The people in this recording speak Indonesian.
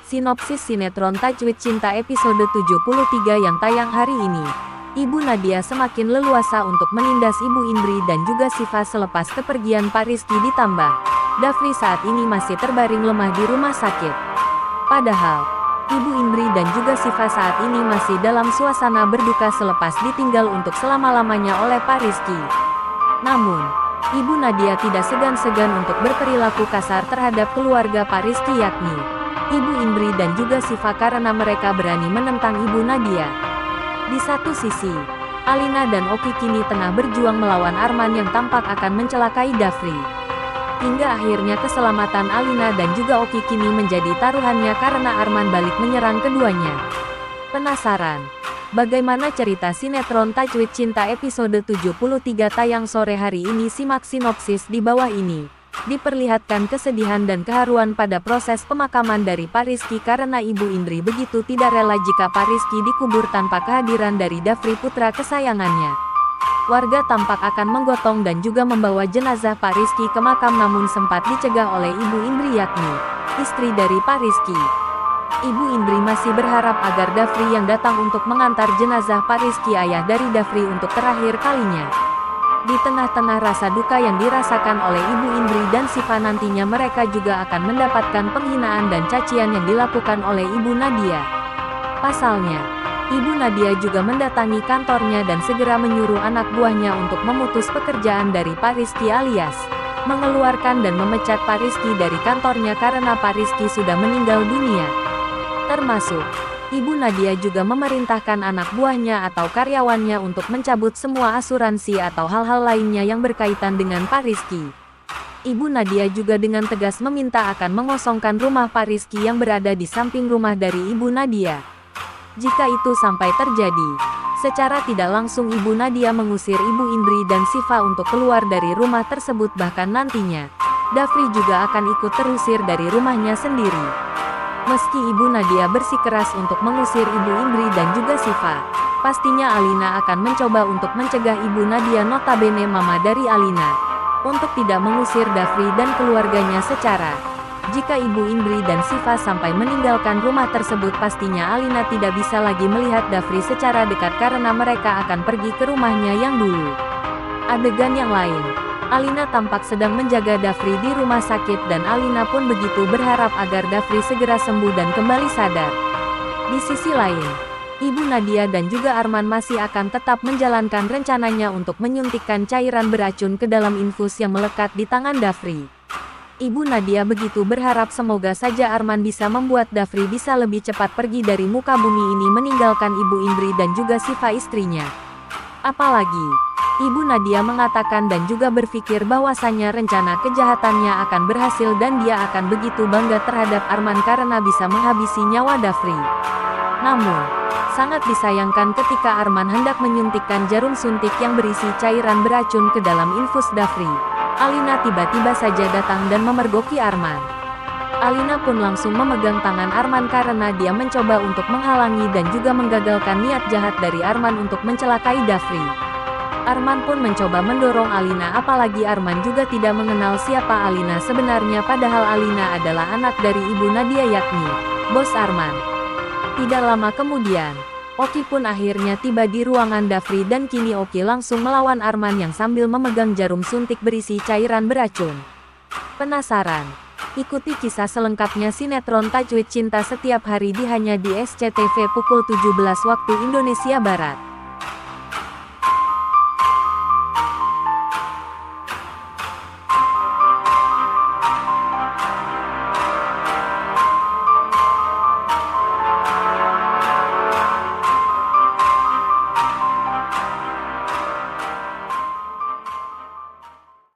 Sinopsis sinetron Tajwid Cinta episode 73 yang tayang hari ini. Ibu Nadia semakin leluasa untuk menindas Ibu Indri dan juga Siva selepas kepergian Pak Rizky, ditambah Dafri saat ini masih terbaring lemah di rumah sakit. Padahal, Ibu Indri dan juga Siva saat ini masih dalam suasana berduka selepas ditinggal untuk selama-lamanya oleh Pak Rizky. Namun, Ibu Nadia tidak segan-segan untuk berperilaku kasar terhadap keluarga Pak Rizky, yakni Ibu Indri dan juga Siva, karena mereka berani menentang Ibu Nadia. Di satu sisi, Alina dan Oki kini tengah berjuang melawan Arman yang tampak akan mencelakai Dafri. Hingga akhirnya keselamatan Alina dan juga Oki kini menjadi taruhannya karena Arman balik menyerang keduanya. Penasaran? Bagaimana cerita sinetron Tajwid Cinta episode 73 tayang sore hari ini? Simak sinopsis di bawah ini. Diperlihatkan kesedihan dan keharuan pada proses pemakaman dari Pak Rizky karena Ibu Indri begitu tidak rela jika Pak Rizky dikubur tanpa kehadiran dari Dafri, putra kesayangannya. Warga tampak akan menggotong dan juga membawa jenazah Pak Rizky ke makam, namun sempat dicegah oleh Ibu Indri, yakni istri dari Pak Rizky. Ibu Indri masih berharap agar Dafri yang datang untuk mengantar jenazah Pak Rizky, ayah dari Dafri, untuk terakhir kalinya. Di tengah-tengah rasa duka yang dirasakan oleh Ibu Indri dan Siva, nantinya mereka juga akan mendapatkan penghinaan dan cacian yang dilakukan oleh Ibu Nadia. Pasalnya, Ibu Nadia juga mendatangi kantornya dan segera menyuruh anak buahnya untuk memutus pekerjaan dari Pak Rizky, alias mengeluarkan dan memecat Pak Rizky dari kantornya karena Pak Rizky sudah meninggal dunia. Termasuk, Ibu Nadia juga memerintahkan anak buahnya atau karyawannya untuk mencabut semua asuransi atau hal-hal lainnya yang berkaitan dengan Pak Rizky. Ibu Nadia juga dengan tegas meminta akan mengosongkan rumah Pak Rizky yang berada di samping rumah dari Ibu Nadia. Jika itu sampai terjadi, secara tidak langsung Ibu Nadia mengusir Ibu Indri dan Siva untuk keluar dari rumah tersebut, bahkan nantinya Dafri juga akan ikut terusir dari rumahnya sendiri. Meski Ibu Nadia bersikeras untuk mengusir Ibu Indri dan juga Siva, pastinya Alina akan mencoba untuk mencegah Ibu Nadia, notabene mama dari Alina, untuk tidak mengusir Dafri dan keluarganya. Jika Ibu Indri dan Siva sampai meninggalkan rumah tersebut, pastinya Alina tidak bisa lagi melihat Dafri secara dekat karena mereka akan pergi ke rumahnya yang dulu. Adegan yang lain, Alina tampak sedang menjaga Dafri di rumah sakit dan Alina pun begitu berharap agar Dafri segera sembuh dan kembali sadar. Di sisi lain, Ibu Nadia dan juga Arman masih akan tetap menjalankan rencananya untuk menyuntikkan cairan beracun ke dalam infus yang melekat di tangan Dafri. Ibu Nadia begitu berharap semoga saja Arman bisa membuat Dafri bisa lebih cepat pergi dari muka bumi ini, meninggalkan Ibu Indri dan juga Siva, istrinya. Apalagi, Ibu Nadia mengatakan dan juga berpikir bahwasannya rencana kejahatannya akan berhasil dan dia akan begitu bangga terhadap Arman karena bisa menghabisi nyawa Dafri. Namun, sangat disayangkan ketika Arman hendak menyuntikkan jarum suntik yang berisi cairan beracun ke dalam infus Dafri, Alina tiba-tiba saja datang dan memergoki Arman. Alina pun langsung memegang tangan Arman karena dia mencoba untuk menghalangi dan juga menggagalkan niat jahat dari Arman untuk mencelakai Dafri. Arman pun mencoba mendorong Alina, apalagi Arman juga tidak mengenal siapa Alina sebenarnya, padahal Alina adalah anak dari Ibu Nadia, yakni bos Arman. Tidak lama kemudian, Oki pun akhirnya tiba di ruangan Dafri dan kini Oki langsung melawan Arman yang sambil memegang jarum suntik berisi cairan beracun. Penasaran? Ikuti kisah selengkapnya sinetron Tajwid Cinta setiap hari hanya di SCTV pukul 17 waktu Indonesia Barat.